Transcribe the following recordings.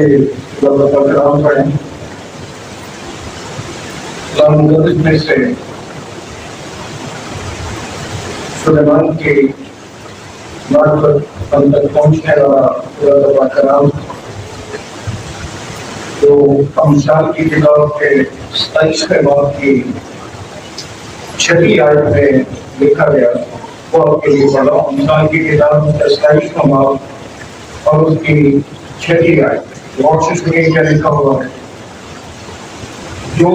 कलाम पढ़ें। कलाम मुक़द्दस में से सुलेमान की मार्फत हम तक पहुँचने वाला कलाम जो अमसाल की किताब के 27वें बाब की 6वीं आयत में लिखा गया, वो आपके लिए पढ़ा। अमसाल की किताब का 27वां बाब और उसकी 6वीं आयत। गौर से सुनिए क्या लिखा हुआ है। जो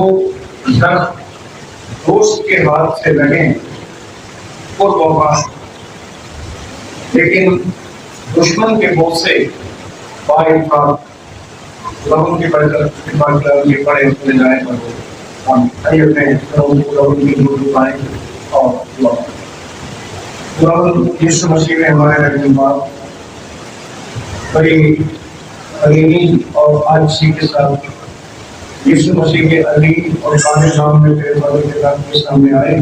दोस्त के हाथ से लगे वो वफा, लेकिन दुश्मन के मुंह से बाइफाक लोगों की के बड़े ले जाए पर हम और यीशु मसीह में हमारे रखने बात बड़ी अलीनी और आलसी के साथ यीशु मसीह के अली और काले नाम में तेरे वाले के साथ के सामने आए,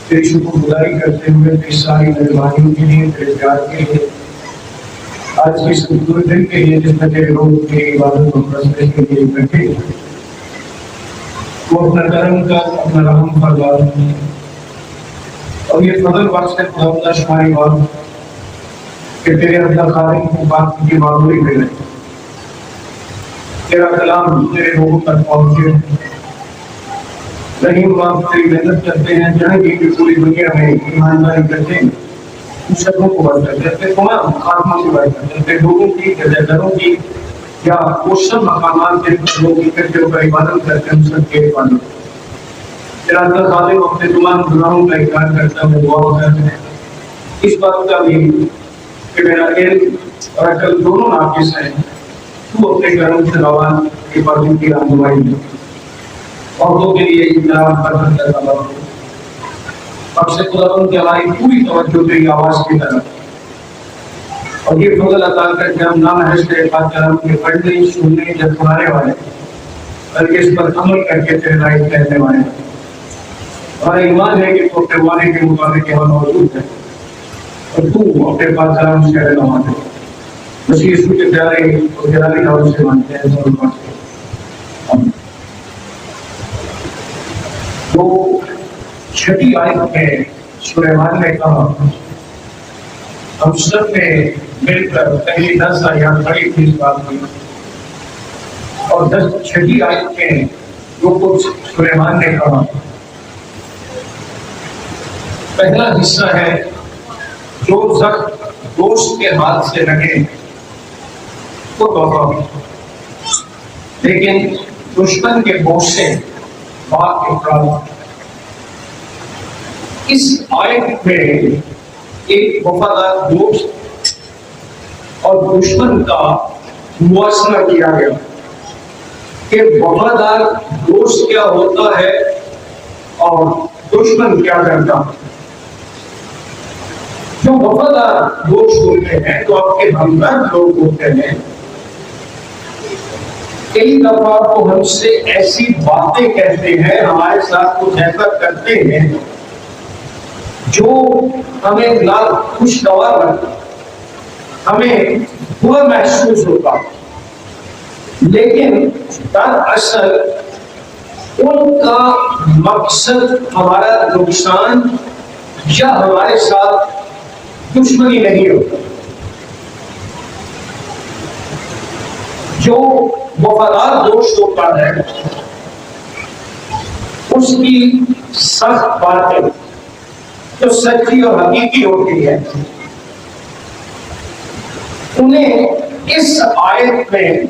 तेरी शुक्रगुजारी करते हुए तेरी सारी मेहरबानियों के लिए, तेरे प्यार के लिए, आज के इस खूबसूरत दिन के लिए जिसमें तेरे लोग की इबादत और रस्ते के लिए बैठे, वो अपना कर्म का अपना रहम फरमा और ये फजल बख्श है खुदा शुमारी बात कि तेरे अल्लाह खालिक को बात की मामूली मिले, तेरा कलाम तेरे लोगों तक पहुंचे। रहीम बाप तेरी मेहनत करते हैं, जहाँ की पूरी दुनिया में ईमानदारी करते हैं, उन सबों को बरकत देते, तमाम खात्मा की बरकत देते, लोगों की गिरजाघरों की या वो सब मकामात के लोग इकट्ठे होकर इबादत करते हैं, उन सबके इबादत तेरा अल्लाह खालिक अपने तमाम गुनाहों का इकरार करता है, दुआ करते हैं इस बात का भी कि मेरा इल्म और अकल दोनों नाकिस है, तू अपने कर्म से रवान इबादत की रहनुमाई दे और दो के लिए इनाम बरकत करता है। अब से खुदावंद की हमारी पूरी तवज्जो तेरी आवाज की तरफ और ये फजल अता कर कि हम ना महज तेरे पाक कलाम के पढ़ने सुनने या सुनाने वाले बल्कि इस पर अमल करके तेरे लायक कहने वाले। हमारा ईमान है कि तू अपने वादे के मुताबिक यहाँ मौजूद है और तू अपने पाक कलाम से कहना मानते बस यीशु के प्यारे और गिराने नाम से मानते हैं सब बात। तो 6वीं आयत में सुलेमान ने कहा, हम सब ने मिलकर पहली 10 आयत पढ़ी थी इस बात की और 6वीं आयत में जो कुछ सुलेमान ने कहा, पहला हिस्सा है जो जख्म दोस्त के हाथ से लगे वो तौबा, लेकिन दुश्मन के बोझ से बात इकरार। इस आयत में एक वफादार दोस्त और दुश्मन का मुआसना किया गया कि वफादार दोस्त क्या होता है और दुश्मन क्या करता है। जो वफादार दोस्त होते हैं तो आपके हमदर्द लोग होते हैं, कई दफा वो हमसे ऐसी बातें कहते हैं, हमारे साथ कुछ ऐसा करते हैं जो हमें ना खुशगवार लगता, हमें बुरा महसूस होता, लेकिन दरअसल उनका मकसद हमारा नुकसान या हमारे साथ दुश्मनी नहीं होता। जो वफादार दोस्त होता है उसकी सख्त बातें जो सच्ची और हकीकी होती है, उन्हें इस आयत में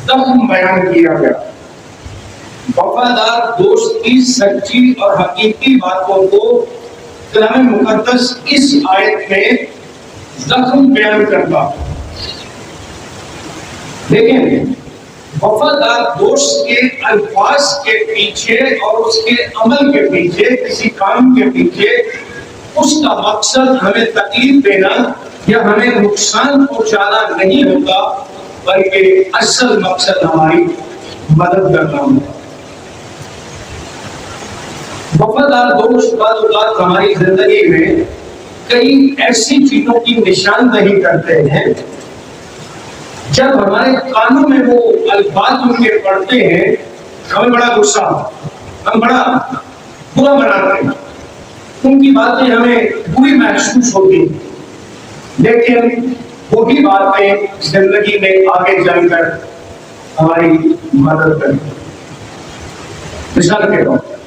जख्म बयान किया गया। वफादार दोस्त की सच्ची और हकीकी बातों को कलाम मुकद्दस इस आयत में जख्म बयान करता, लेकिन वफादार दोस्त के अल्फाज के पीछे और उसके अमल के पीछे, किसी काम के पीछे उसका मकसद हमें तकलीफ देना या हमें नुकसान पहुंचाना नहीं होता, बल्कि असल मकसद हमारी मदद करना होता। वफादार दोस्त बात हमारी जिंदगी में कई ऐसी चीजों की निशानदही करते हैं जब हमारे कानों में वो अल्फाज उनके पढ़ते हैं, हमें बड़ा गुस्सा, हम बड़ा बुरा बनाते हैं, उनकी बातें हमें बुरी महसूस होती, लेकिन वही बातें जिंदगी में आगे चलकर हमारी मदद करें। मिसाल के तौर पर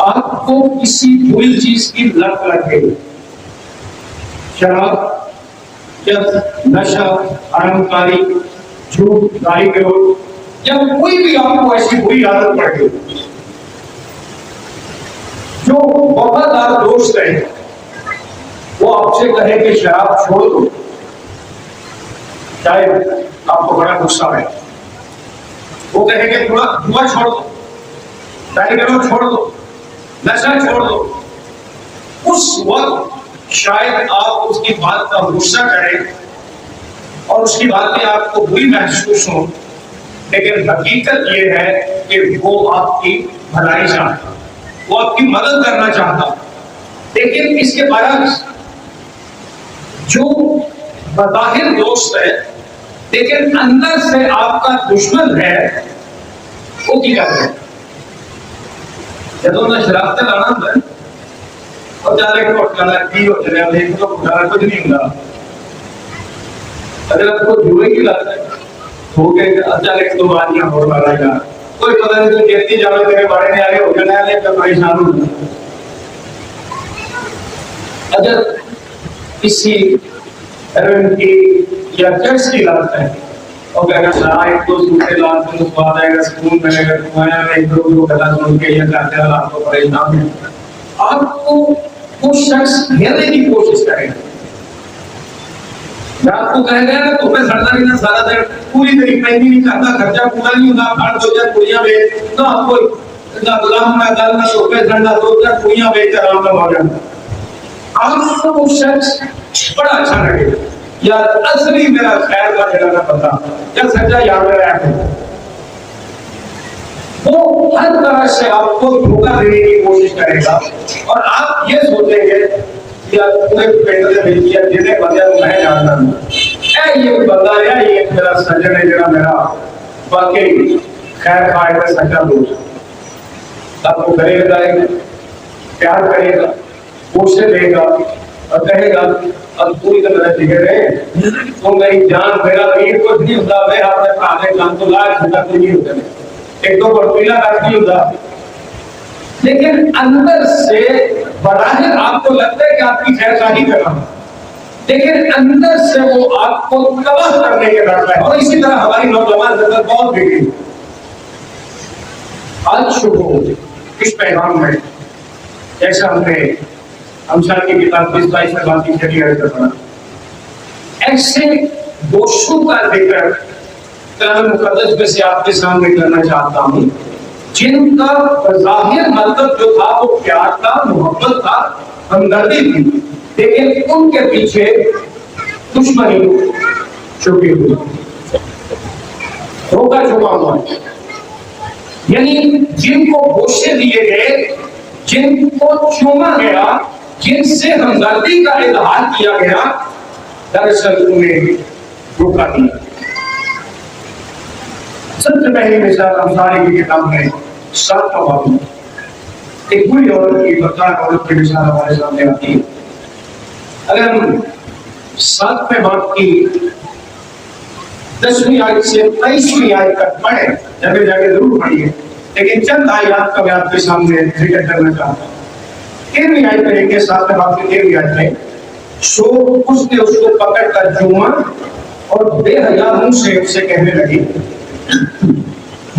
आपको किसी बुरी चीज की लत लग गई, शराब या नशा, अहंकारी, झूठ, गाली गलौज, या कोई भी आपको ऐसी बुरी आदत पड़ गई जो वफादार दोस्त है वो आपसे कहे कि शराब छोड़ दो, चाहे आपको बड़ा गुस्सा है, वो कहे कि थोड़ा जुआ छोड़ दो, गाली गलौज छोड़ दो, नशा छोड़ दो, उस वक्त शायद आप उसकी बात का गुस्सा करें और उसकी बातें आपको बुरी महसूस हो, लेकिन हकीकत ये है कि वो आपकी भलाई चाहता, वो आपकी मदद करना चाहता। लेकिन इसके बरक्स जो बज़ाहिर दोस्त है लेकिन अंदर से आपका दुश्मन है, वो क्या करते हैं? ਜਦੋਂ ਸ਼ਰਾਬ ਤੇ ਲਾਣਾ ਹੁੰਦਾ ਉਹ ਚਾਰੇ ਘੁੱਟ ਜਾਣਾ, ਕੀ ਹੋ ਜਾਣਾ, ਦੇਖ ਲਓ ਕੁਝ ਨਹੀਂ ਹੁੰਦਾ। अगर आपको जुए की लत हो गए, अचानक दो बारियां हो मारेगा, कोई पता नहीं तो गिरती जावे तेरे बारे में आगे हो जाना है, तो परेशान हो जाना। अगर किसी की या चर्च की लत है और अगर एक दो सूखे लाल तो स्वाद आएगा, सुकून मिलेगा, तुम्हारा एक दो गला सुन के या करते हैं आपको परेशान है, आपको वो शख्स घेरने की कोशिश करेगा। आपको कहेगा ना तो मैं सड़ता नहीं ना सारा दिन पूरी तरीके से नहीं करता, खर्चा पूरा नहीं होता, भाड़ दो चार कुड़ियां बेच ना, आपको ना गुलाम ना गल ना तो पे ठंडा दो चार कुड़ियां बेच आराम से मौजूद, आपको वो शख्स बड़ा अच्छा लगेगा यार, असली मेरा खैर का जगह ना पता क्या सच्चा याद रहा है। वो हर तरह से आपको धोखा देने की कोशिश करेगा और आप ये सोचेंगे यार पूरे पेट से बेचिया जिन्हें बंदे को मैं जानता हूं, ए ये बंदा है, ये मेरा सज्जन है, जरा मेरा वाकई खैर खाए का सच्चा दोस्त, आपको करेगा, प्यार करेगा, पोषण देगा और कहेगा अब पूरी तरह जिगर है तो मेरी जान मेरा वीर कुछ नहीं होता, मैं आपने प्राणे जान तो लाख होता कुछ नहीं होता, एक दो बर्फीला काट नहीं होता, लेकिन अंदर से बराबर आपको लगता है कि आपकी खैरखाही कर रहा हूं, लेकिन अंदर से वो आपको तबाह करने के डर है। और इसी तरह हमारी नौजवान जगत बहुत बिगड़ी। आज सुबह इस पैगाम में जैसा हमने अमसाल की किताब 22 में बात की चली है, ऐसे दोषों का जिक्र कुरान मुकद्दस में से आपके सामने करना चाहता हूं जिनका ज़ाहिर मतलब जो था वो प्यार था, मोहब्बत था, हमदर्दी थी, लेकिन उनके पीछे दुश्मनी छुपी हुई, धोखा छुपा हुआ, यानी जिनको गोशे दिए गए, जिनको चूमा गया, जिनसे हमदर्दी का इजहार किया गया, दरअसल उन्हें धोखा दिया। सबसे पहली मिसाल अंसारी की किताब में 7 बाबू एक बुरी औरत की, बदकार औरत की मिसाल हमारे सामने आती है। अगर हम 7वें बाब की 10वीं आयत से 23वीं आयत तक पढ़े, जगह जगह जरूर पढ़िए, लेकिन चंद आयत का मैं आपके सामने जिक्र करना चाहता हूँ। 13वीं आयत में देखिए, 7वें बाब की 13वीं आयत में, सो उसने उसको पकड़ कर चूमा और बेहया मुंह से उससे कहने लगी,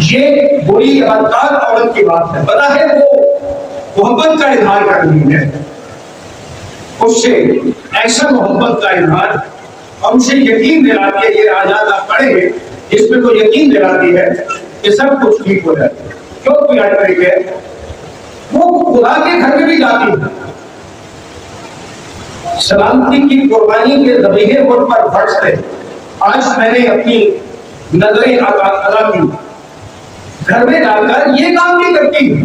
ये बुरी बदकार औरत की बात है, पता है वो मोहब्बत का इजहार कर रही है, उससे ऐसा मोहब्बत का इजहार और उसे यकीन दिलाती है, ये आजाद आप पढ़े जिसमें तो यकीन दिलाती है कि सब कुछ ठीक हो जाए। क्यों याद करेंगे, वो खुदा के घर में भी जाती है, सलामती की कुर्बानी के ज़बीहे मुझ पर फर्ज है, आज मैंने अपनी नजरें अदा की, घर में जाकर ये काम भी करती है,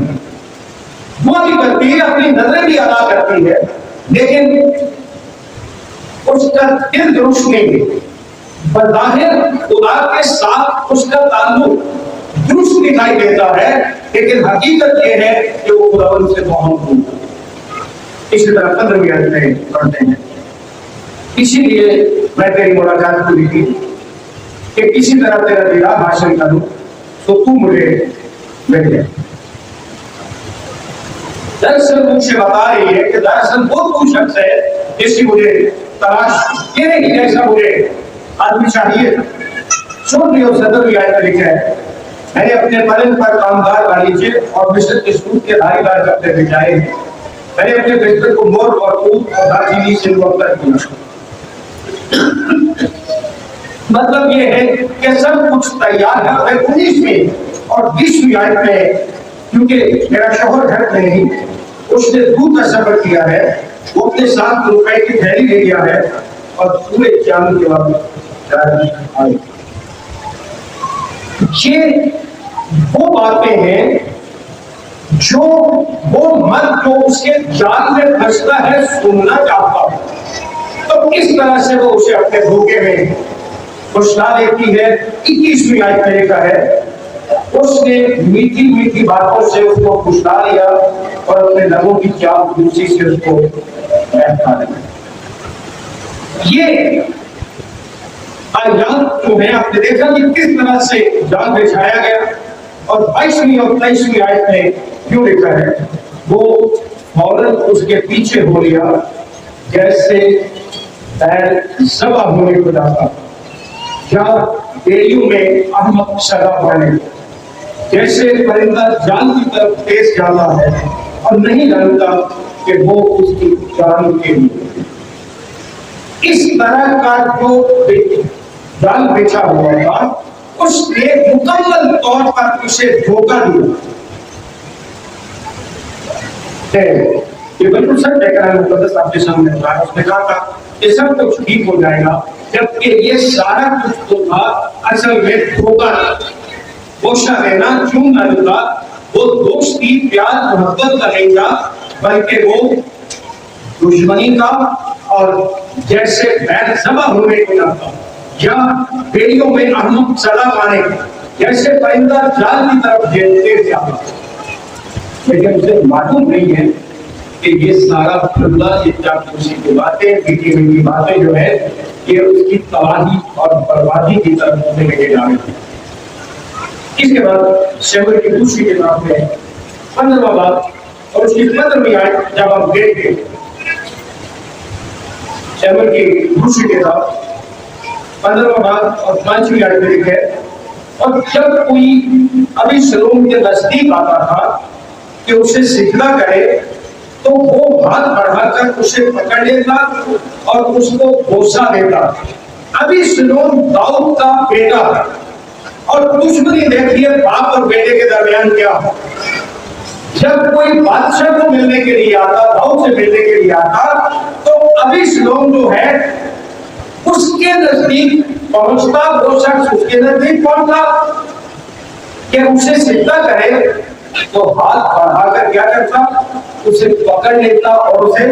वो भी करती है, अपनी नजरें भी अदा करती है, लेकिन उसका दिल दुरुस्त नहीं है, बज़ाहिर खुदा के साथ उसका ताल्लुक दुरुस्त दिखाई देता है, लेकिन हकीकत यह है कि वो खुदावंद से मोहब्बत है। इसी तरह 15वीं आयत में पढ़ते हैं, इसीलिए मैं तेरी मुलाकात पूरी की कि किसी तरह तेरा दीदार हासिल करूं, तो तू मुझे मिल गया। दरअसल मुझसे बता रही है कि दरअसल वो तू शख्स है जिसकी मुझे तलाश, ये नहीं जैसा मुझे आदमी चाहिए। सुन लियो, 17वीं आयत में लिखा है, मैंने अपने पलंग पर कामदार गालीचे और मिस्र के सूत के धारीदार कपड़े बिछाए हैं। मैंने अपने बिस्तर को मोर और ऊंट और दालचीनी से मुअत्तर किया। मतलब ये है कि सब कुछ तैयार है। मैं 19वीं और 20वीं आयत में, क्योंकि मेरा शौहर घर में नहीं, उसने दूर का सफर किया है, वो अपने साथ रुपए की थैली ले गया है और पूरे चांद के बाद आए। ये वो बातें हैं जो वो मर्द जो उसके जाल में फंसता है सुनना चाहता है, तो किस तरह से वो उसे अपने धोखे में फंसा देती है। 21वीं आयत में लिखा है, उसने मीठी मीठी बातों से उसको फुसला लिया और अपने लबों की चापलूसी से उसको बहका दिया। ये आयत जो है, आपने देखा कि किस तरह से जाल बिछाया गया। और 22वीं और 23वीं आयत में क्यों लिखा है, वो औरत उसके पीछे हो लिया जैसे बैल ज़बह होने को जाता, या बेड़ियों में अहमक सदा पाने, जैसे परिंदा जान की तरफ तेज जाता है और नहीं जानता कि वो उसकी जान के लिए। इस तरह का जो जाल बिछा हुआ था, उसने मुकम्मल तौर पर उसे धोखा दिया। ये बिल्कुल सच है, मुकद्दस आपके सामने रहा। उसने कहा था कि सब कुछ ठीक हो जाएगा, जबकि ये सारा कुछ तो था असल में धोखा। पोषा देना, चूमना देना, वो दोस्ती प्यार मोहब्बत का नहीं था, बल्कि वो दुश्मनी का और जैसे बैल ज़बह होने को जाता या बेड़ियों में अहमक सदा पाने, जैसे परिंदा जाल की तरफ तेज जाता। लेकिन उसे मालूम नहीं है कि ये सारा खुदा चापलूसी की बातें, मीठी मीठी बातें जो है, ये उसकी तबाही और बर्बादी की तरफ लेके जा रही है। इसके बाद शमूएल की दूसरी किताब में 15वां बाब और उसकी 15वीं आयत जब हम देखते, शमूएल की दूसरी किताब 15वां बाब और 5वीं आयत में लिखा है, और जब कोई अबीशलोम के नजदीक आता था कि उसे सिजदा करे, तो वो हाथ बढ़ाकर उसे पकड़ लेता और उसको बोसा देता। अबीशलोम दाऊद का बेटा था, और दुश्मनी देखिए बाप और बेटे के दरमियान क्या। जब कोई बादशाह को मिलने के लिए आता, दाऊद से मिलने के लिए आता, तो अबीशलोम जो है उसके नजदीक पहुंचता, वो शख्स उसके नजदीक पहुंचता कि उसे सिजदा करे, तो हाथ बढ़ाकर क्या करता, उसे पकड़ लेता और उसे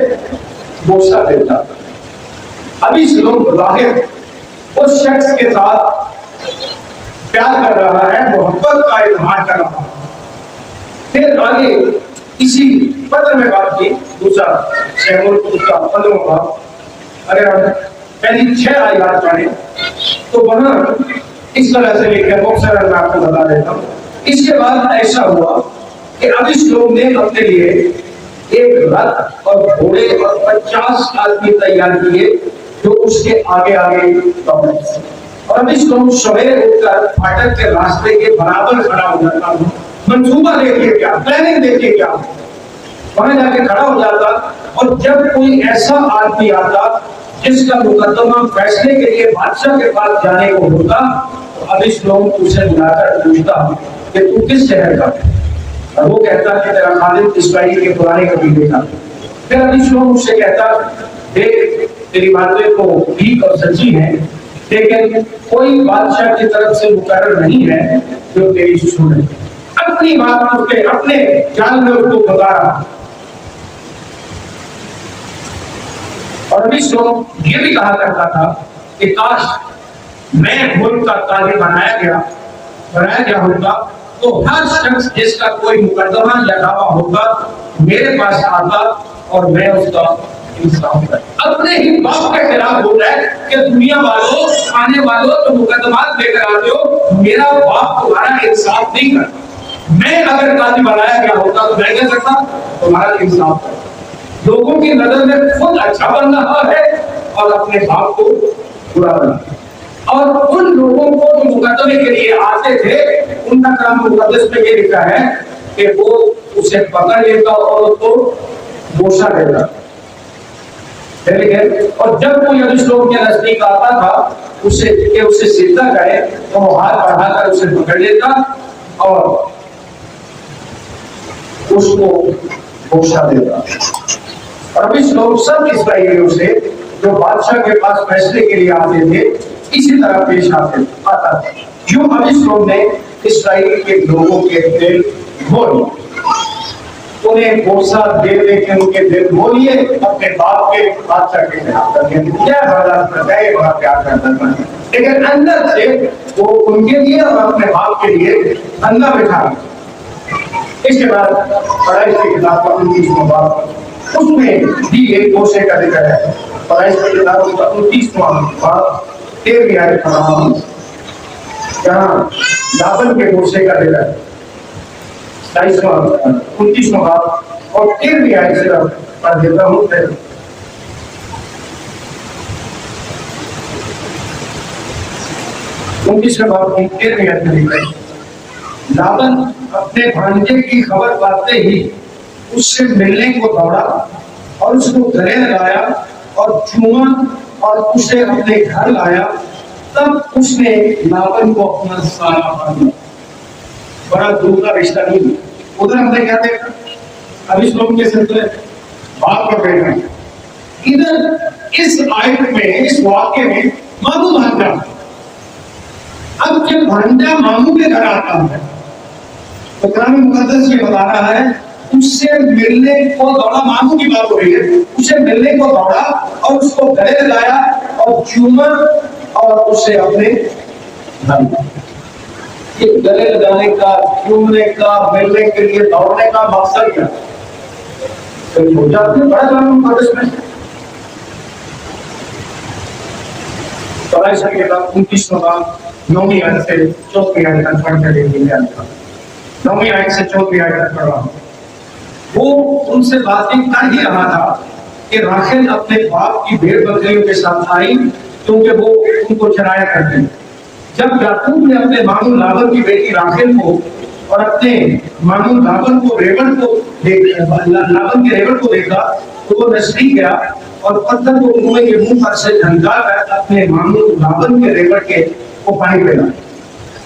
बोसा देता। अबीशलोम जाहिर उस शख्स के साथ प्यार कर रहा है, मोहब्बत का इजहार कर रहा है। फिर आगे इसी पत्र में बात की, दूसरा शमूएल उसका 15वां बाब, अगर हम पहली 6 आयत पढ़ें तो वहां इस तरह से लेकर मुख्तसर मैं आपको बता देता हूँ। इसके बाद ऐसा हुआ कि अबीशलोम ने अपने लिए एक रथ और घोड़े और 50 आदमी तैयार किए जो उसके आगे आगे दौड़े। और अबीशलोम सवेरे उठकर फाटक के रास्ते के बराबर खड़ा हो जाता, मंसूबा देखिए क्या, प्लानिंग देखिए क्या, वहां जाके खड़ा हो जाता। और जब कोई ऐसा आदमी आता जिसका मुकदमा फैसले के लिए बादशाह के पास जाने को होता, तो अबीशलोम उसे बुलाकर पूछता कि तू किस शहर का है, और वो कहता कि तेरा खालिद इस्राएल के पुराने कबीले का। फिर अबीशलोम उससे कहता, देख तेरी बातें तो ठीक और सच्ची हैं, लेकिन कोई बादशाह की तरफ से मुकर्रर नहीं है जो तेरी सुने। अपनी बात उसके अपने जान में उसको बता रहा। और अभी श्लोक ये भी कहा करता था कि काश मैं मुल्क का काजी बनाया गया होता तो हर शख्स जिसका कोई मुकदमा या दावा होगा मेरे पास आता और मैं उसका इंसाफ करता। अपने ही बाप के खिलाफ बोल रहा है कि दुनिया वालों, आने वालों तो मुकदमा लेकर आते हो, मेरा बाप तुम्हारा इंसाफ नहीं करता। मैं अगर काजी बनाया गया होता तो मैं क्या करता, तुम्हारा इंसाफ करता। लोगों की नजर में खुद अच्छा बन रहा है और अपने बाप को बुरा बना। और उन लोगों को जो मुकदमे के लिए आते थे उनका काम मुकद्दस में ये लिखा है कि वो उसे पकड़ लेता और उसको बोसा देता। और जब कोई यदि लोग के नजदीक आता था उसे सीधा करे तो वो हाथ बढ़ाकर उसे पकड़ लेता और उसको बोसा देता। और अभी लोग सब इस्राएलियों से जो बादशाह के पास फैसले के लिए आते थे इसी तरह पेश आता था। यूं अभी लोग ने इस्राएल के लोगों के दिल मोल, उन्हें बोसा दे दे के उनके दिल मोलिए अपने बाप के बादशाह के खिलाफ करके बड़ा प्यार करता था, लेकिन अंदर से वो उनके लिए और अपने बाप के लिए अंधा बिठा। इसके बाद पढ़ाई की किताब का 29वां बाब उसमें भी एक बोसे का जिक्र है। पढ़ाई की किताब का 29वां बाब 13वीं आयत पढ़ा हूं, जहां लाबन के बोसे का जिक्र है। 29वां बाब और 13वीं आयत से पढ़ देता हूं। 29वें बाब की 13वीं आयत में लिखा है, लाबन अपने भांजे की खबर पाते ही उससे मिलने को दौड़ा और उसको गले लगाया और चूमा और उसे अपने घर लाया। तब उसने लाबन को अपना साला माना। बड़ा दूर का रिश्ता नहीं। उधर हमने क्या देखा, अभी लोग के सिलसिले बाप और बेटा, इधर इस आयत में, इस वाक्य में मामू भांजा। अब जब भांजा मामू के घर आता है तो कुरान मुकद्दस ये बता रहा है उससे मिलने को दौड़ा। मामू की बात हो रही है, उसे मिलने को दौड़ा और उसको गले लगाया और चूमा और उसे अपने ये गले लगाने का, चूमने का, मिलने के लिए दौड़ने का मकसद क्या? हो जाते हैं बड़ा कुरान मुकद्दस में। पढ़ाई के बाद 29वां बाब 9वीं आयत से 4वीं आयत तक पढ़ते रहेंगे। 9वीं आयत से 4वीं आयत तक पढ़ रहा हूं। वो उनसे बातें कर ही रहा था कि राखेल अपने बाप की भेड़ बकरियों के साथ आई क्योंकि वो उनको चराया करते हैं। जब याकूब ने अपने मामू लाबन की बेटी राखेल को और अपने मामू लाबन के रेवड़ को देखा तो वो नजदीक गया और पत्थर को कुएं के मुंह पर से झंकार अपने मामू लाबन के रेवड़ के को पानी पिला।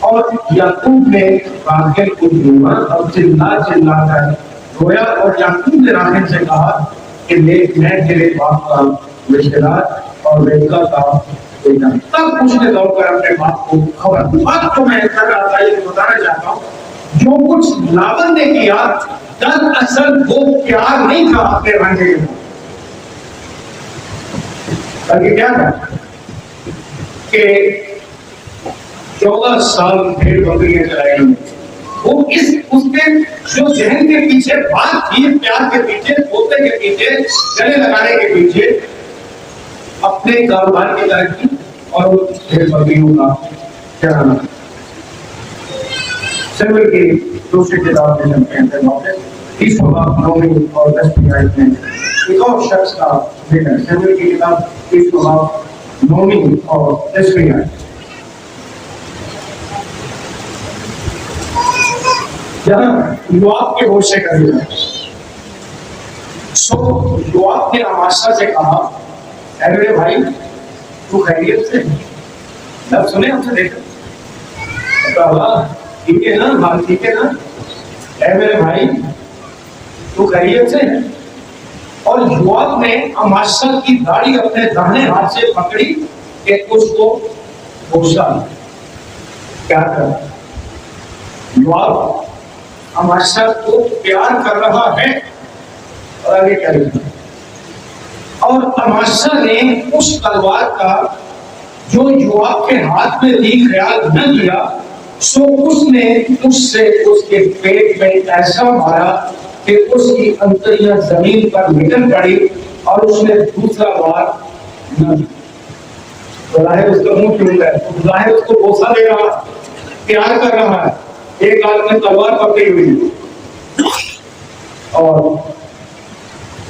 और याकूब ने राखेल को ढूंढा और चिल्ला कर रोया। और याकूब ने राखेल से कहा कि मैं तेरे बाप का रिश्तेदार और रेबका का बेटा। तब उसने दौड़कर अपने बाप को खबर दी। बात तो मैं कर रहा था, ये बताना चाहता हूँ, जो कुछ लाबन ने किया दरअसल वो प्यार नहीं था अपने भांजे के साथ, बल्कि क्या था कि 14 साल भेड़ बकरियां चलाई। वो उसके जो जहन के पीछे बात थी, प्यार के पीछे, पोते के पीछे, गले लगाने के पीछे, अपने कारोबार की तरक्की और भेड़ बकरियों का चलाना। सैमुएल की दूसरी किताब में चलते हैं, 30वां बाब 9वीं और 10वीं आयत में एक और शख्स का जिक्र है। सैमुएल की किताब 30वां बाब 9वीं और 10वीं आयत। योआब के भरोसे कर दिया। सो योआब ने अमाशा से कहा, अरे भाई तू खैरियत से? जब सुने हमसे देखा ठीक है ना, बात ठीक है ना, ऐ मेरे भाई तू खैरियत से? और योआब ने अमाशा की दाढ़ी अपने दाहिने हाथ से पकड़ी कि उसको बोसा। क्या कर योआब अमाशा को प्यार कर रहा है और आगे क्या लिखा, और अमाशा ने उस तलवार का जो युवाब के हाथ में थी ख्याल न किया, सो उसने उससे उसके पेट में ऐसा मारा कि उसकी अंतड़ियां जमीन पर निकल पड़ी और उसने दूसरा वार न। जाहिर उसका मुंह क्यों है, जाहिर उसको बोसा दे रहा, प्यार कर रहा है, एक हाथ में तलवार पकड़ी हुई और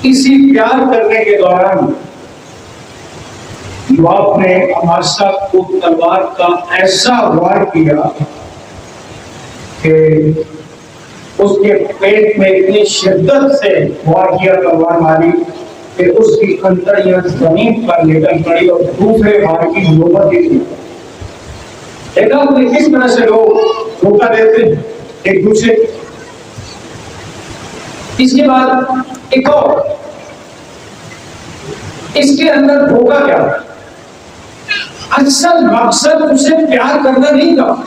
इसी प्यार करने के दौरान युवाब ने अमाशा को तलवार का ऐसा वार किया कि उसके पेट में इतनी शिद्दत से वार किया, तलवार मारी कि उसकी अंतड़ियां जमीन पर निकल पड़ी और दूसरे वार की नौबत ही थी। देखा आपने किस तरह से लोग धोखा देते हैं एक दूसरे। इसके बाद एक और, इसके अंदर धोखा क्या, असल मकसद उसे प्यार करना नहीं था,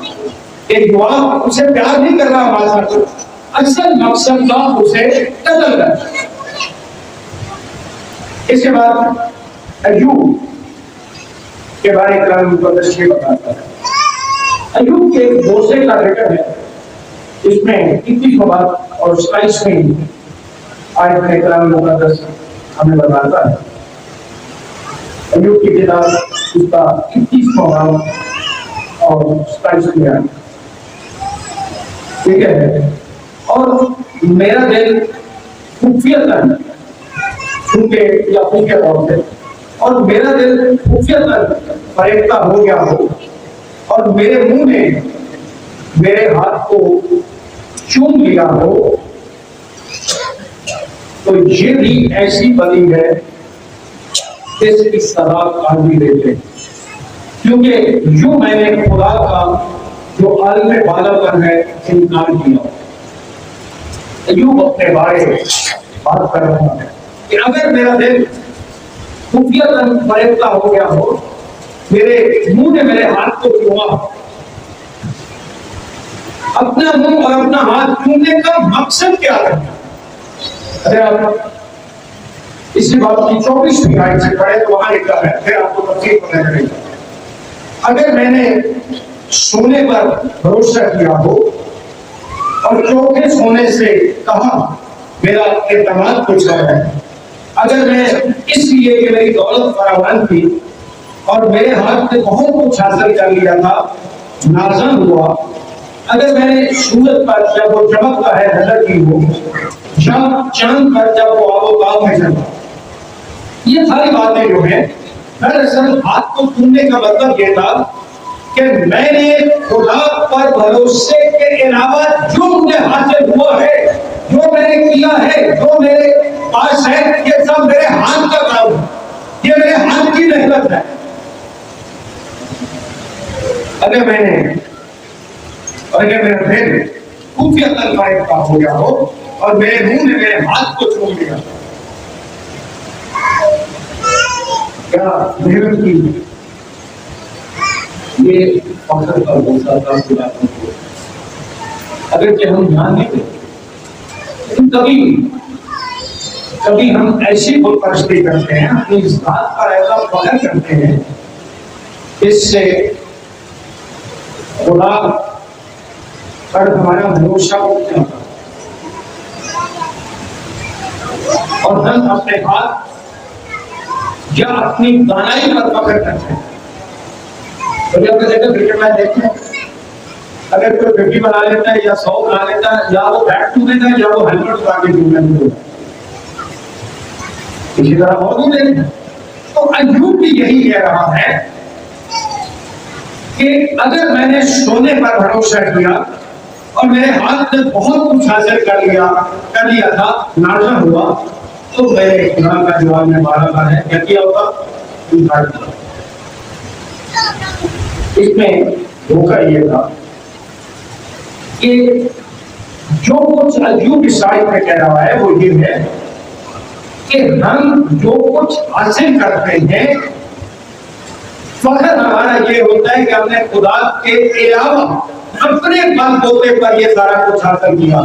एक युवक उसे प्यार नहीं कर रहा हमारे साथ, असल मकसद था उसे कत्ल करना। इसके बाद अय्यूब के बारे में मुकद्दस ये बताता है। अय्यूब के बोसे का लेटर है, इसमें 21 बात और 27 आयत में कलाम मुकद्दस हमें बताता है। अय्यूब की किताब उसका 21 बात और 27 आयत, ठीक है। और मेरा दिल खुफियतन छूटे या खुफिया तौर से, और मेरा दिल खुफियतन फरेबता हो गया हो और मेरे मुंह ने मेरे हाथ को चूम लिया हो, तो ये भी ऐसी बनी है इसकी सजा काजी देते, क्योंकि यूं मैंने खुदा का जो आलम बालापन है इनकार किया। अय्यूब अपने बारे में बात कर रहा है कि अगर मेरा दिल खुफियतन फरेबता हो गया हो, मेरे मुंह ने मेरे हाथ को चूमा, अपना मुंह और अपना हाथ चूमने का मकसद क्या है? अरे आप इसी बात की 24वीं आयत से पढ़े तो वहां लिखा है, फिर आपको तफसील पता चलेगा। अगर मैंने सोने पर भरोसा किया हो और चौके सोने से कहा मेरा एतमाद कुछ है, अगर मैं इसलिए कि मेरी दौलत फरावान थी और मेरे हाथ में बहुत कुछ हासिल कर लिया था नाज़न हुआ, अगर मैंने सूरज पर जब वो चमकता है नजर की हो, जब चांद पर जब वो आबोताब में चलता, ये सारी बातें जो है दरअसल हाथ को चूमने का मतलब ये था कि मैंने खुदा पर भरोसे के अलावा जो मुझे हासिल हुआ है, जो मैंने किया है, जो मेरे पास है, ये सब मेरे हाथ का काम है, ये मेरे हाथ की मेहनत है। अगर मेरा दिल खुफियतन फरेबता हो गया हो और मेरे मुंह ने मेरे हाथ को चूम लिया, क्या मेहनत की ये फखर का बोसा था खुदा को। अगर कि हम ध्यान नहीं देते, लेकिन कभी हम ऐसी परस्ती करते हैं, अपनी इस बात पर ऐसा फखर करते हैं, इससे खुदा पर हमारा भरोसा उठ जाता और हम अपने हाथ या अपनी दानाई पर पकड़ करते हैं। तो जब क्रिकेट मैच देखते हैं, अगर कोई 50 बना लेता है या 100 बना लेता है, या वो बैट टू देता है या वो हेलमेट उतार के टूर्नामेंट, इसी तरह और भी देखते हैं। तो अय्यूब भी यही कह रहा है कि अगर मैंने सोने पर भरोसा किया और मेरे हाथ में बहुत कुछ हासिल कर लिया था, नाज़ा हुआ, तो मेरे खुदा का जवाब में बारह है, क्या किया होगा? इसमें धोखा ये था कि जो कुछ अय्यूब इस आयत में कह रहा है वो ये है कि हम जो कुछ हासिल करते हैं, फखर हमारा ये होता है कि हमने खुदा के अलावा अपने बलबूते पर ये सारा कुछ हासिल किया।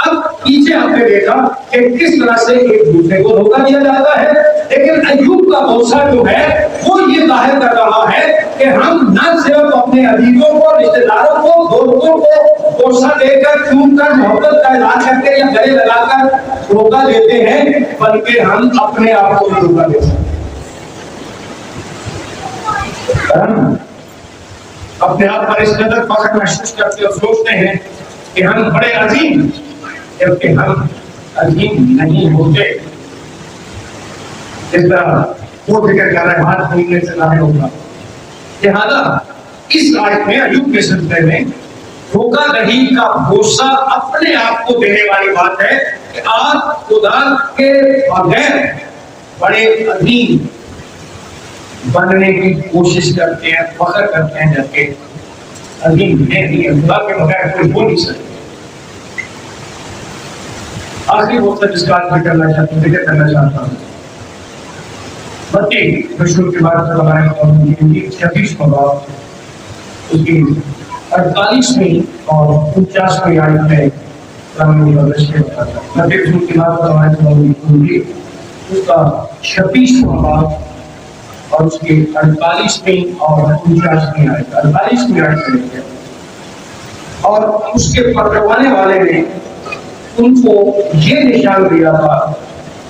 अब पीछे हमने देखा कि किस तरह से एक दूसरे को धोखा दिया जाता है, लेकिन अय्यूब का भरोसा जो है वो ये जाहिर कर रहा है कि हम न सिर्फ अपने अजीजों को, रिश्तेदारों को, दोस्तों को भरोसा देकर, चूमकर, मोहब्बत का इजहार करके या गले लगाकर धोखा देते हैं, बल्कि हम अपने आप को भी धोखा देते हैं। हम अपने आप पर इस कदर फख्र महसूस करते और सोचते हैं कि हम बड़े अजीम, जबकि हम अजीम नहीं होते। इस तरह वो फिक्र कर रहे हाथ खोलने से जाहिर होगा। लिहाजा इस आयत में अय्यूब के सिलसिले में धोखाधड़ी का भरोसा अपने आप को देने वाली बात है कि आप खुदा के बगैर बड़े अजीम बनने की कोशिश करते हैं, फख्र करते हैं, जबकि अजीम नहीं, खुदा के बगैर कोई हो नहीं सकता। आखिरी वक्त जिसका जिक्र करना चाहता हूँ, बत्ती रसूल के बारे में 26 बाब उसकी 48वीं और 49वीं आयत में उसका 26वां बाब और उसकी 48वीं और 49वीं आयत, 48वीं आयत में, और उसके पकड़वाने वाले ने उनको ये निशान दिया था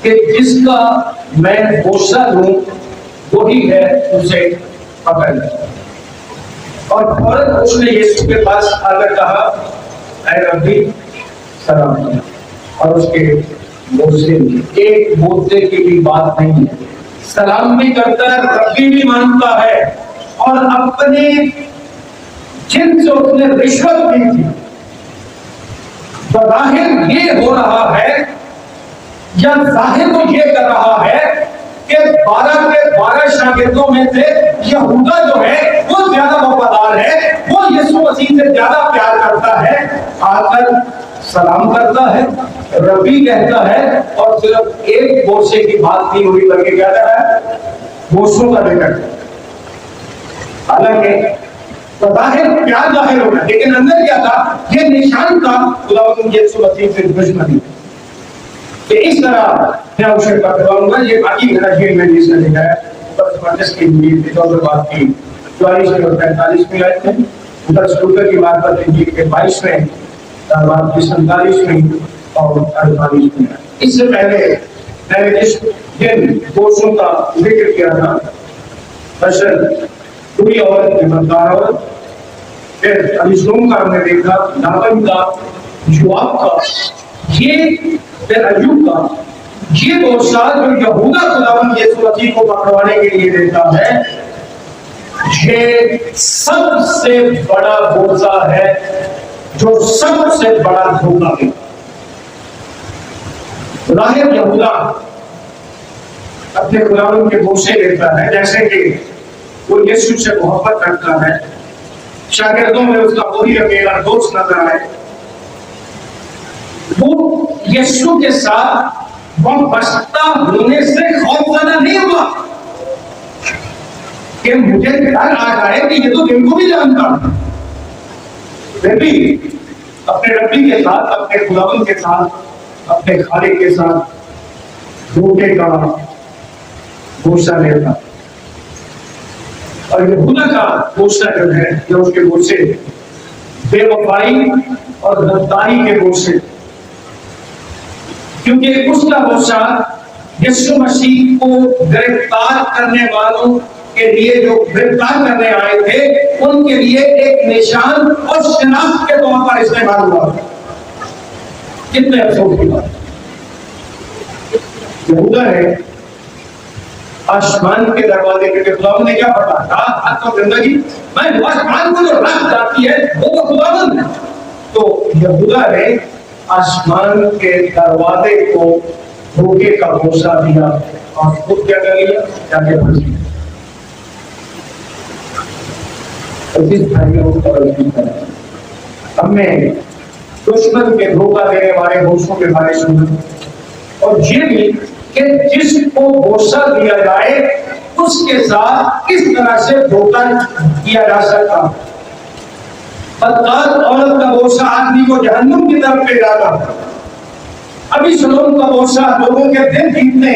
कि जिसका मैं भरोसा लूं वही है उसे पकड़ ले। और फौरन उसने यीशु के पास आकर कहा, ऐ रब्बी सलाम। और उसके बोझे एक बोझे की भी बात नहीं है, सलाम भी करता है, रब्बी भी मानता है। और अपने जिनसे उसने रिश्वत दी थी, जाहिर ये हो रहा है या जाहिर वो ये कर रहा है कि 12 के 12 शागिर्दों में से यहूदा जो है वो ज्यादा वफादार है, वो यीशु मसीह से ज्यादा प्यार करता है। आकर सलाम करता है, रब्बी कहता है, और सिर्फ एक बोझे की बात नहीं हुई बल्कि क्या कर रहा है, बोझों का जिक्र। हालांकि जाहिर प्यार जाहिर होगा, लेकिन अंदर क्या था, ये निशान था खुदावंद यीशु मसीह से दुश्मनी। तो इस तरह मैं उसे करवाऊंगा। ये बाकी मेरा जेल में जिसने लिखा है बस परदेश की बात की 44 और 45 आयत में, उधर स्टूकर की बात पर इंजील के 22 में, बात की 47 में और 48 में। इससे पहले मैंने जिन दोषों का जिक्र किया था, दरअसल पूरी औरत की मददार औरत, फिर अलीसोम का हमने देखा, नाबन का, जुआब का, ये फिर अय्यूब का, ये बोझा जो यहूदा खुदावंद यीशु मसीह को पकड़वाने के लिए देता है, ये सबसे बड़ा बोझा है जो सबसे बड़ा धोखा है। जाहिर यहूदा अपने खुदावंद के बोझे लेता है, जैसे कि वो यीशु से मोहब्बत करता है, शागिर्दों में उसका वही अकेला दोस्त नजर आए, वो यीशु के साथ वाबस्ता होने से खौफजदा नहीं हुआ कि मुझे डर आ जाए कि ये तो इनको भी जानता है। फिर भी अपने रब्बी के साथ, अपने खुदावंद के साथ, अपने खालिक के साथ धोखे का भरोसा लेता। और यहूदा का भरोसा जो है, जो उसके भरोसे बेवफाई और गद्दारी के भरोसे, क्योंकि उसका भरोसा यीशु मसीह को गिरफ्तार करने वालों के लिए, जो गिरफ्तार करने आए थे, उनके लिए एक निशान और शिनाख्त के तौर पर इस्तेमाल हुआ। कितने अफसोस की बात। यहूदा है आसमान के दरवाजे के खुदावंद ने क्या पढ़ा था, आपको जिंदगी मैं आसमान को जो रात जाती है वो तो खुदावंद है। तो यहूदा ने आसमान के दरवाजे को धोखे का भरोसा दिया और खुद क्या कर लिया, जाके फंस गया। हमने दुश्मन के धोखा देने वाले भरोसों के बारे में सुना, और ये भी कि जिसको भरोसा दिया जाए उसके साथ किस तरह से धोखा किया जा सकता। बदकार औरत का भरोसा आदमी को जहन्नुम की तरफ ले जाता, अभी सलोम का बोसा लोगों के दिल जीतने,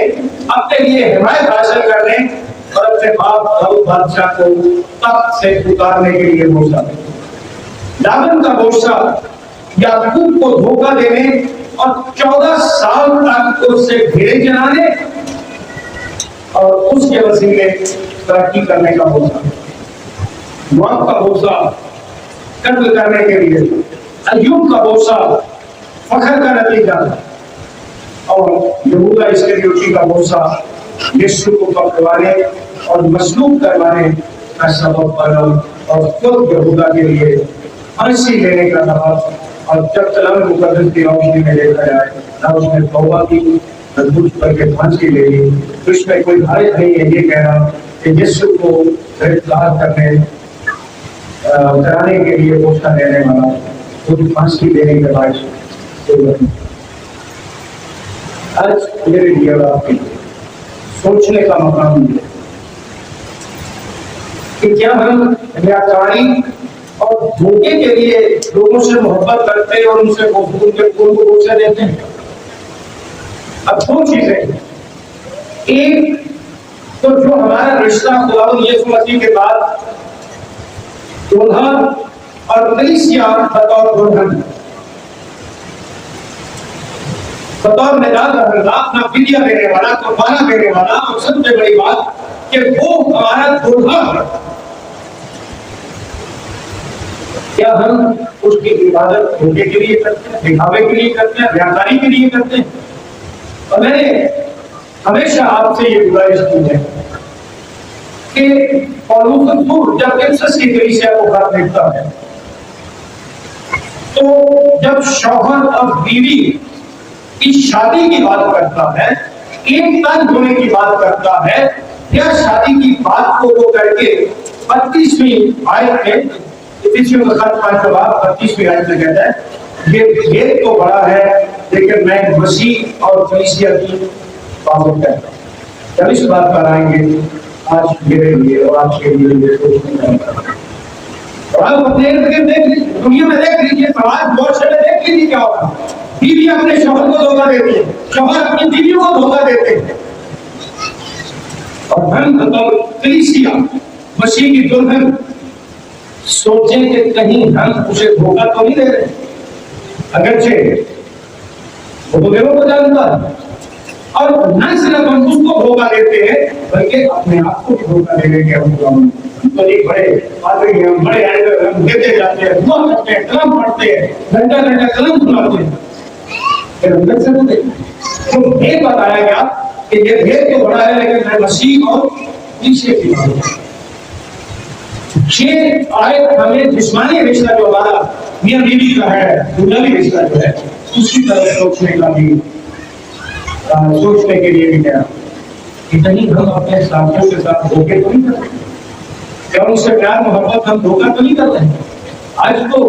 अपने लिए हिमायत हासिल करने और अपने बाप दाऊद बादशाह को तख्त से उतारने के लिए बोसा। लाबन का बोसा याकूब को धोखा देने और 14 साल तक उससे घेरे चलाने और उसके वसीले तरक्की करने का बोसा। मोआब का बोसा कत्ल करने के लिए, अय्यूब का बोसा फखर का नतीजा और यहूदा इस्करियोती का बोसा यीशु को पकड़वाने और मसलूब करवाने का सबब बना और खुद यहूदा के लिए फांसी लेने का दबाव। और जब कलाम मुकद्दस की रोशनी में देखा जाए ना उसने तौबा की, मजबूत करके फांसी ले ली, तो इसमें कोई हर्ज नहीं है ये कहना कि यीशु को गिरफ्तार करने कराने के लिए बोसा लेने वाला खुद फांसी लेने के बाद आज मेरे लिए और आपके लिए सोचने का मकाम है कि क्या हम रियाकारी और धोखे के लिए लोगों से मोहब्बत करते हैं और उनसे उनके खून को बोसा देते हैं। अब दो चीजें, एक तो जो हमारा रिश्ता खुदावंद यीशु मसीह के बाद दुल्हन और कलीसिया बतौर दुल्हन, बतौर निराला अपना फिदिया देने वाला, कुर्बाना देने वाला, और सबसे बड़ी बात कि वो हमारा दुल्हा। क्या हम उसकी इबादत धोखे के लिए करते हैं, दिखावे के लिए करते हैं, व्यापारी के लिए करते हैं? और मैंने हमेशा आपसे ये गुजारिश की है कि पौलुस रसूल जब इफिसस की कलीसिया को खत लिखता है तो जब शौहर और बीवी की शादी की बात करता है, एक तन होने की बात करता है, या शादी की बात को वो करके 32वीं आयत में, इफिसियों का खत 5:32वीं आयत में कहता है ये भेद तो बड़ा है लेकिन मैं मसीह और कलीसिया की बात करता हूं। जब इस बात पर आएंगे आज मेरे लिए और आज के लिए सोचने का, और आप अपने दुनिया में देख लीजिए, समाज बहुत से देख लीजिए क्या होगा। बीवी अपने शौहर को धोखा देती है, शौहर अपनी बीवी को धोखा देते हैं, और हम बतौर कलीसिया मसीह की दुल्हन सोचें कि कहीं हम उसे धोखा तो नहीं दे रहे। अगरचे वो तो देवों को जानता है, और न सिर्फ हम उसको धोखा देते हैं बल्कि अपने आप को भी धोखा देने के हम तो एक बड़े आदमी हम बड़े हम देते जाते हैं, दुआ करते हैं, कलम पढ़ते हैं, घंटा घंटा कलम सुनाते हैं, फिर अंदर से तो भेद बताया गया कि ये भेद तो बड़ा है लेकिन मैं मसीह और पीछे की ये आयत हमें जिस्मानी रिश्ता जो हमारा मियां बीवी का है, दुनियावी रिश्ता जो है, उसकी तरफ सोचने का भी सोचने के लिए भी क्या कि कहीं हम अपने साथियों के साथ धोखे तो नहीं करते, क्या उनसे प्यार मोहब्बत हम धोखा तो नहीं करते हैं? आज तो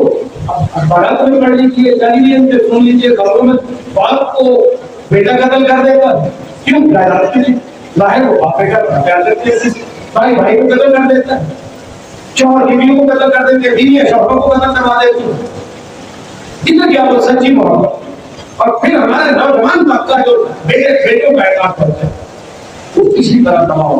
अखबार में पढ़ लीजिए, टेलीविजन पे सुन लीजिए, खबरों में बाप को बेटा कत्ल कर देगा, क्यों? जायदाद के लिए। जाहिर वो बाप का प्यार करते हैं, भाई भाई को कत्ल कर देता है, शौहर बीवियों को कत्ल कर देते हैं, बीवियां शौहरों को कत्ल करवा देती हैं। इतना क्या वो सच्ची मोहब्बत? और फिर हमारे नौजवान तबका जो बेटों का एहसास करते हैं वो किसी तरह दबाव,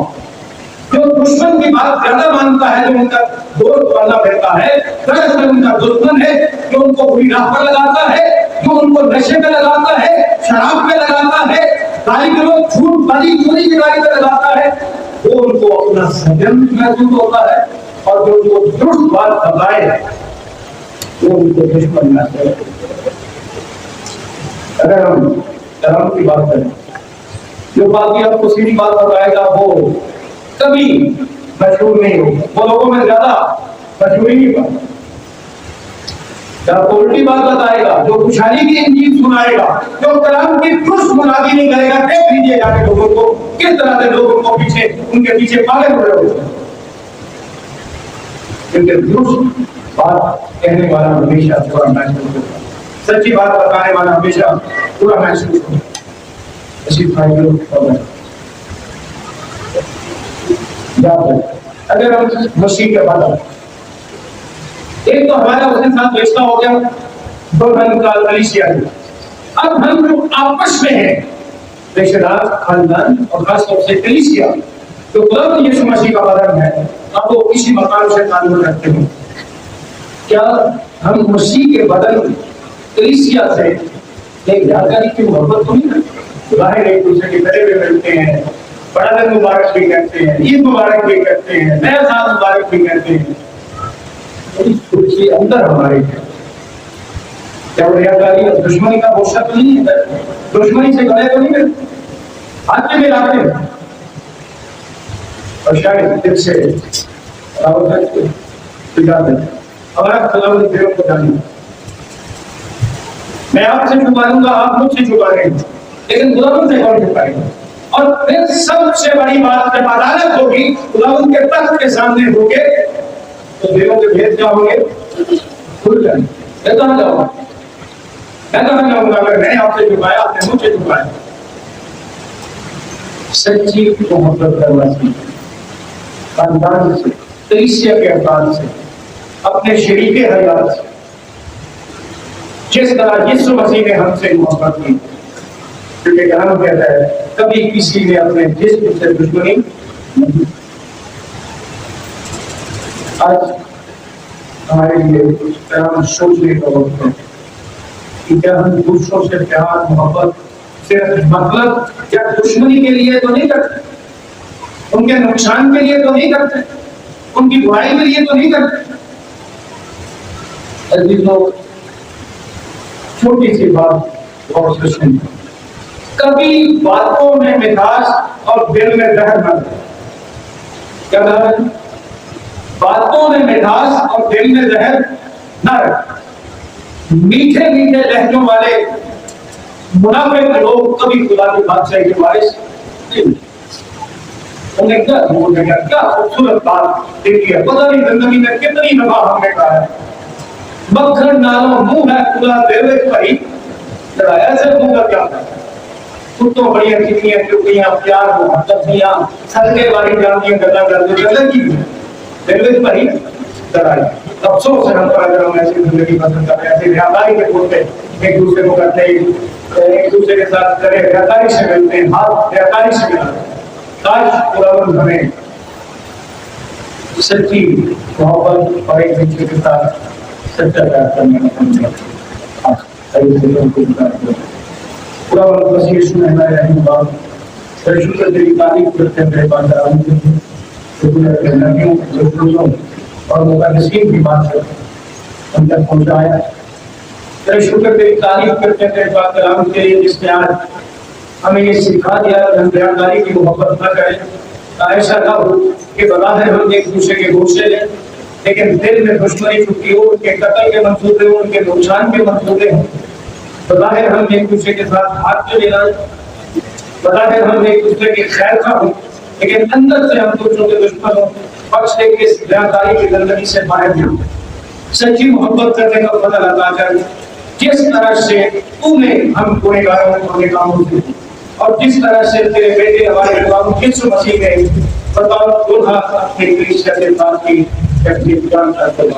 जो दुश्मन की बात ज्यादा मानता है, जो उनका दोस्त बना रहता है, दरअसल उनका दुश्मन है, जो उनको बुरी राह पर लगाता है, जो उनको नशे में लगाता है, शराब में लगाता है, गाली गलौज, झूठ बाजी चोरी की गाली में लगाता है, वो उनको अपना सजन महसूस होता है, और जो उनको दुष्ट बात बताए वो उनको दुश्मन महसूस होता है। अगर हम धर्म की बात करें, जो बाकी आपको सीधी बात बताएगा वो कभी मशहूर नहीं होगा, वो लोगों में ज्यादा मशहूरी नहीं पाता। जब उल्टी बात बताएगा, जो खुशहाली की इंजील सुनाएगा, जो कलाम की दुरुस्त मुनादी नहीं करेगा, देख लीजिए जाके लोगों को किस तरह से लोग उनको पीछे उनके पीछे पागल हो रहे होते हैं। क्योंकि दुरुस्त बात कहने वाला हमेशा थोड़ा महसूस होता है, सच्ची बात बताने वाला हमेशा पूरा महसूस होता है। अगर हम मसीह के बाद एक तो हमारा उसके साथ रिश्ता हो गया दुल्हन का कलीसिया, अब हम लोग आपस में हैं, रिश्तेदार, खानदान और खासतौर से कलीसिया तो खुदा यीशु मसीह का बदन है, अब वो किसी मकान से ताल्लुक रखते हो। क्या हम मसीह के बदन कलीसिया से एक यादगारी की मोहब्बत तो नहीं करते? बाहर एक दूसरे के गले में मिलते हैं, बड़ा दिन मुबारक भी करते हैं, ईद मुबारक भी करते हैं, नया साल मुबारक भी करते हैं, अंदर हमारे क्या वो यादगारी और दुश्मनी का बोझा तो नहीं है? दुश्मनी से गले तो नहीं मिलते, हाथ में मिलाते हैं और शायद दिल से हमारा खुदावंद देव को जानिए। मैं आपसे छुपा लूंगा, आप मुझसे छुपा लेंगे, लेकिन खुदावंद से कौन छुपाएगा? और फिर सबसे बड़ी बात जब अदालत होगी, खुदावंद के तख्त के सामने होंगे, तो देवों के भेद क्या होंगे? खुल जाएंगे। मैं कहाँ जाऊंगा? मैं कहाँ जाऊंगा अगर मैंने आपसे छुपाया, आपने मुझसे छुपाया? सच्ची मोहब्बत करना चाहिए, खानदान से, कलीसिया के अफराद से, अपने शरीके हयात से, जिस तरह यीशु मसीह ने हमसे मोहब्बत की। क्योंकि कलाम कहता है कभी किसी ने अपने जिस्म से दुश्मनी नहीं। आज हमारे लिए कलाम सोचने का वक्त है कि क्या हम दूसरों से प्यार मोहब्बत सिर्फ मतलब या दुश्मनी के लिए तो नहीं करते, उनके नुकसान के लिए तो नहीं करते, उनकी बुराई के लिए तो नहीं करते। छोटी सी बात और से सुनिए, कभी बातों में मिठास और दिल में जहर न रहे। क्या है? बातों में मिठास और दिल में जहर न रहे। मीठे मीठे लहजों वाले मुनाफिक लोग कभी खुदा की बादशाही के वारिस नहीं। उन्हें क्या बोलेगा? क्या खूबसूरत बात देखिए, पता नहीं जिंदगी में कितनी दफा हमने कहा है, मक्खन नालों मुंह है खुदा देवे भाई, ऐसे मुंह का क्या है? कुत्तों बढ़िया चिड़ियां चुड़ियां प्यार मोहब्बतियां सदके वाली जानतियां गल्ला करते गलत की देवे भाई डराई। अफसोस है हम पर अगर हम ऐसी जिंदगी पसंद करते हैं, ऐसे व्यापारी के बोलते एक दूसरे को करते एक दूसरे के साथ करे व्यापारी से मिलते हैं, हाथ व्यापारी से मिलाते। काश खुदावंद हमें सच्ची मोहब्बत और एक दूसरे के साथ सच्चा प्यार करने का खुदावंद मसीह यीशु में हमारे रहने बाप शुक्र तेरी तारीफ करते हैं मेरे पास नबियों और मुकद्दसीन की बात कर हम तक पहुंचाया। तेरे शुक्र तेरी तारीफ करते हैं तेरे पाक कलाम के लिए जिसने आज हमें ये सिखा दिया कि हम बयानदारी की मोहब्बत न करें। ऐसा ना हो कि बज़ाहिर हम एक दूसरे के गोशे लें, लेकिन दिल में दुश्मनी छुपी हो, उनके कत्ल के मंसूबे हो, उनके नुकसान के मंसूबे हो। बज़ाहिर हम एक दूसरे के साथ हाथ में मिलाएं, बज़ाहिर हम एक दूसरे के खैर का हो, लेकिन अंदर से हम दूसरों के दुश्मन हो। पक्ष के इस बयानदारी की जिंदगी से बाहर निकल सच्ची मोहब्बत करने का पता लगा कर जिस तरह से तूने हम गुनहगारों को निकालों से और जिस तरह से तेरे बेटे हमारे गुलाम यीशु मसीह ने बताओ अपनी कलीसिया के साथ की जान करते